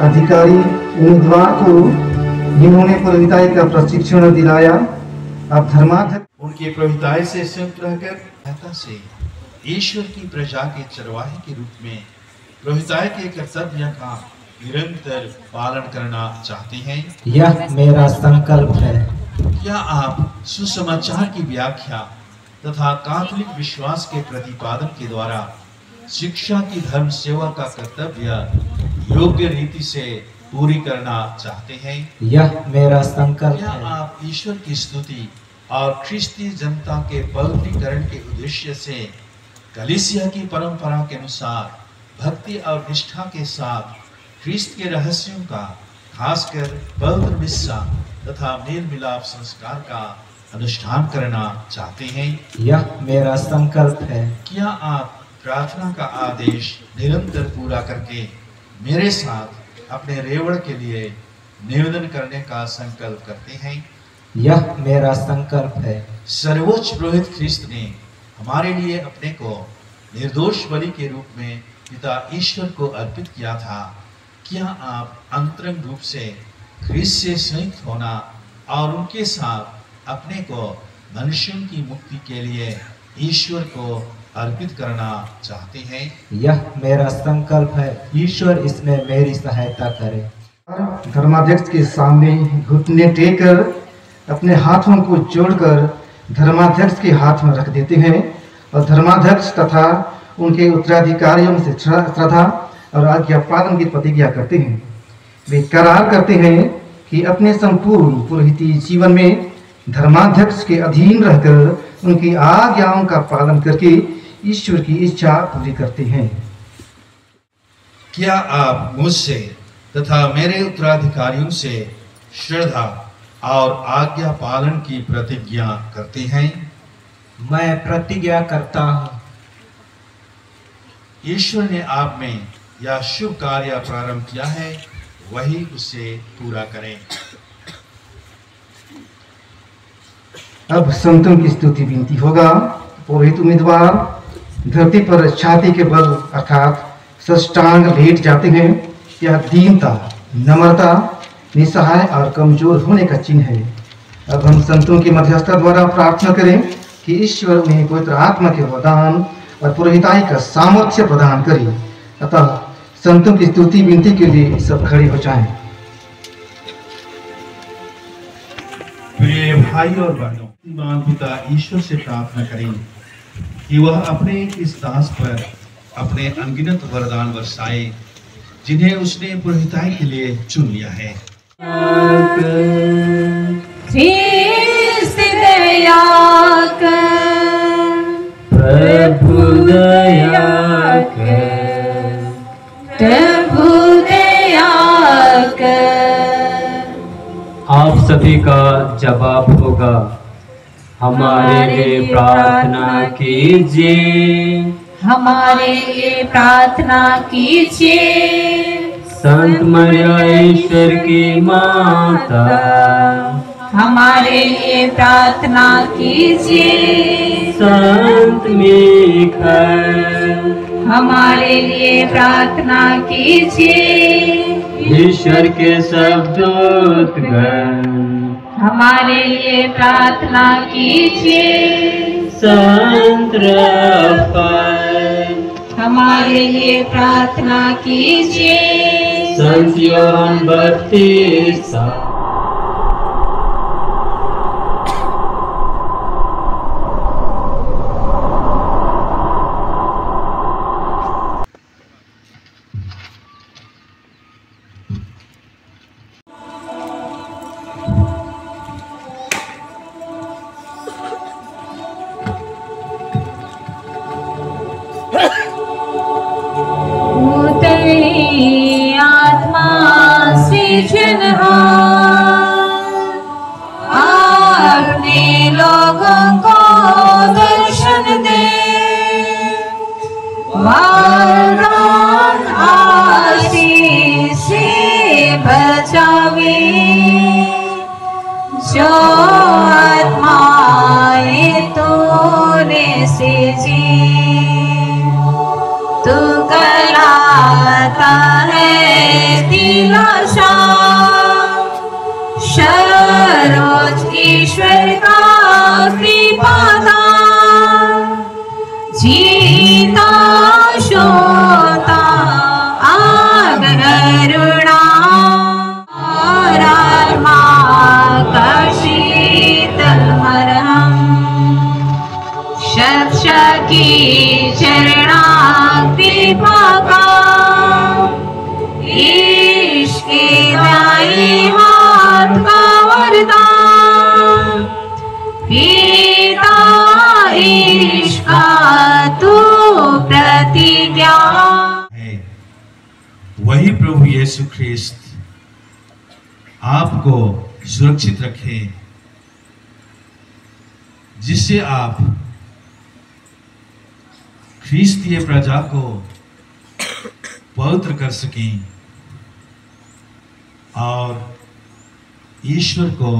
अधिकारी उम्मीदवार को जिन्होंने प्रभुताई का प्रशिक्षण दिलाया, अब धर्मार्थ उनके प्रभुताई से संयुक्त रहकर सहायता से ईश्वर की प्रजा के चरवाहे के रूप में प्रभुताई के कर्तव्य का निरंतर पालन करना चाहते हैं। यह मेरा संकल्प है। क्या आप सुसमाचार की व्याख्या तथा कैथोलिक विश्वास के प्रतिपादन के द्वारा शिक्षा की धर्म सेवा का कर्तव्य योग्य रीति से पूरी करना चाहते हैं? यह मेरा संकल्प क्या है। आप ईश्वर की स्तुति और ख्रिस्ती जनता के पवित्रीकरण के उद्देश्य से कलीसिया की परंपरा के अनुसार भक्ति और निष्ठा के साथ ख्रिस्त के रहस्यों का, खासकर पवित्र मिस्सा तथा मेल मिलाप संस्कार का अनुष्ठान करना चाहते हैं? यह मेरा संकल्प है। क्या आप प्रार्थना का आदेश निरंतर पूरा करके मेरे साथ अपने रेवड़ के लिए निवेदन करने का संकल्प करते हैं? यह मेरा संकल्प है। सर्वोच्च पुरोहित ख्रिस्त ने हमारे लिए अपने को निर्दोष बलि के रूप में पिता ईश्वर को अर्पित किया था। क्या आप अंतरंग रूप से ख्रिस्त से संयुक्त होना और उनके साथ अपने को मनुष्यों की मुक्ति के लिए ईश्वर को अर्पित करना चाहते हैं? यह मेरा संकल्प है। ईश्वर इसमें मेरी सहायता करे। धर्माध्यक्ष के सामने घुटने टेक कर अपने हाथों को जोड़कर धर्माध्यक्ष के हाथ में रख देते हैं और धर्माध्यक्ष तथा उनके उत्तराधिकारियों से श्रद्धा और आज्ञा पालन की प्रतिज्ञा करते हैं। वे करार करते हैं कि अपने संपूर्ण पुरोहिती जीवन में धर्माध्यक्ष के अधीन रहकर उनकी आज्ञाओं का पालन करके ईश्वर की इच्छा पूरी करते हैं। क्या आप मुझसे तथा मेरे उत्तराधिकारियों से श्रद्धा और आज्ञा पालन की प्रतिज्ञा करते हैं? मैं प्रतिज्ञा करता हूँ। ईश्वर ने आप में यह शुभ कार्य प्रारंभ किया है, वही उसे पूरा करें। अब संतों की स्तुति विनती होगा। पुरोहित उम्मीदवार धरती पर छाती के बल अर्थात साष्टांग लेट जाते हैं। यह दीनता, नम्रता, निस्सहाय और कमजोर होने का चिन्ह है। अब हम संतों की मध्यस्थता द्वारा प्रार्थना करें कि ईश्वर उन्हें पवित्र आत्मा के वरदान और पुरोहिताई का सामर्थ्य प्रदान करे। अतः संतों की स्तुति विनती के लिए सब खड़े हो जाएं। प्रिय भाई और बहनों, मान पिता ईश्वर से प्रार्थना करें कि वह अपने इस दास पर अपने अनगिनत वरदान बरसाए जिन्हें उसने पुरोहिताई के लिए चुन लिया है। प्रभु दया कर, प्रभु दया कर। आप सभी का जवाब होगा, हमारे लिए प्रार्थना कीजिए, हमारे लिए प्रार्थना कीजिए। संत मरिया ईश्वर की माता, हमारे लिए प्रार्थना कीजिए। संत मिखाएल, हमारे लिए प्रार्थना कीजिए। ईश्वर के सब दूतगण, हमारे लिए प्रार्थना कीजिए। संत रफाएल, हमारे लिए प्रार्थना कीजिए। संत योहन बपतिस्ता, आत्मा सृजनहार, अपने लोगों को दर्शन दे। वरदान आशीष से बचावे, जो आत्माएं तूने सृजी। तू कराता है दिलासा, सर्वोच्च ईश्वर का कृपादान। जीता शोता आगरुणा, और आत्मा का शीतल मरहम। शत की चरणा कृपा का, इश्क दाई हाथ का वरदान। पिता इश्क का तू प्रतिज्ञा है। वही प्रभु यीशु ख्रिस्त आपको सुरक्षित रखे जिससे आप ख्रीस्तीय प्रजा को पवित्र कर सकें और ईश्वर को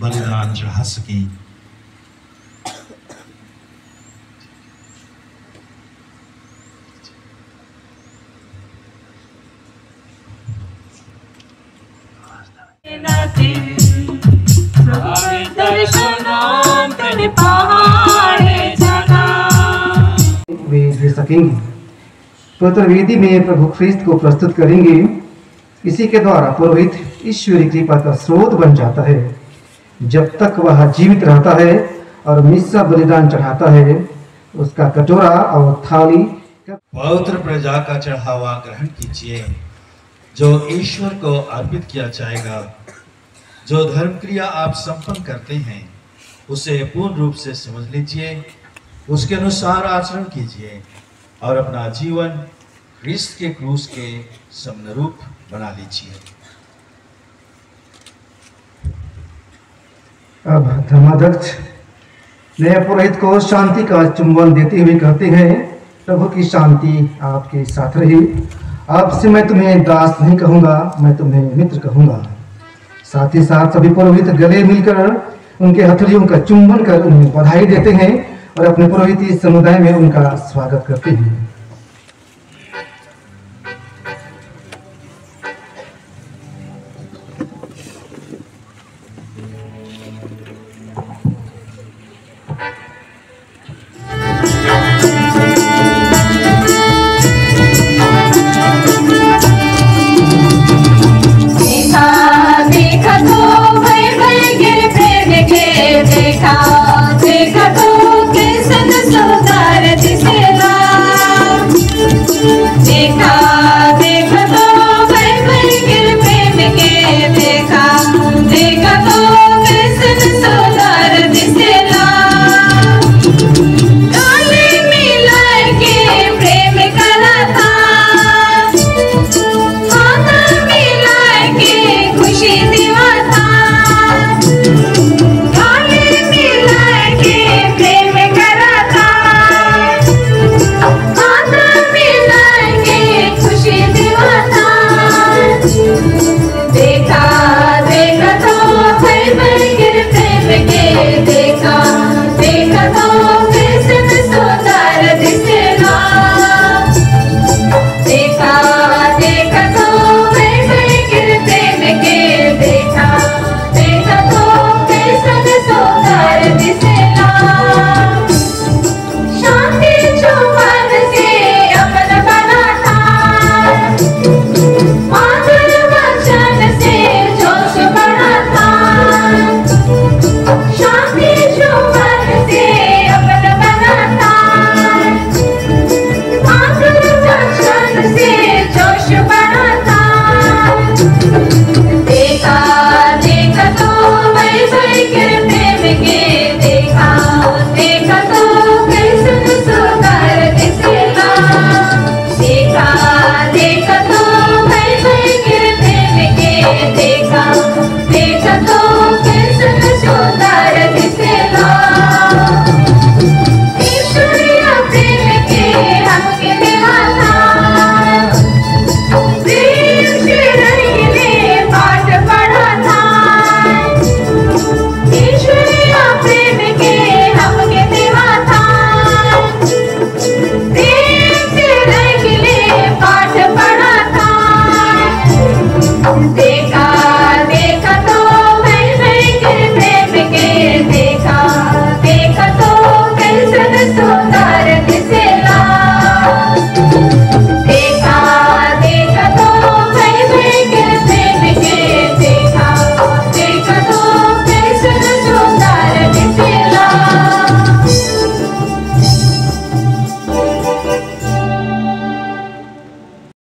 बलिदान चढ़ा सकें। वे दे सकेंगे। पवित्र वेदी में प्रभु ख्रीस्त को प्रस्तुत करेंगे। इसी के द्वारा पुरोहित ईश्वरी कृपा का स्रोत बन जाता है। जब तक वह जीवित रहता है और मिस्सा बलिदान चढ़ाता है, उसका कटोरा और थाली पवित्र प्रजा का चढ़ावा ग्रहण कीजिए, जो ईश्वर को अर्पित किया जाएगा। जो धर्म क्रिया आप संपन्न करते हैं, उसे पूर्ण रूप से समझ लीजिए, उसके अनुसार आचरण कीजिए और अपना जीवन ख्रीस्त के क्रूस के समनुरूप बना लीजिए। अब धर्माध्यक्ष नए पुरोहित को शांति का चुंबन देते हुए कहते हैं, प्रभु की शांति आपके साथ रहे। आपसे मैं तुम्हें दास नहीं कहूंगा, मैं तुम्हें मित्र कहूंगा। साथ ही साथ सभी पुरोहित गले मिलकर उनके हथेलियों का चुंबन कर उन्हें बधाई देते हैं और अपने पुरोहिती समुदाय में उनका स्वागत करते हैं।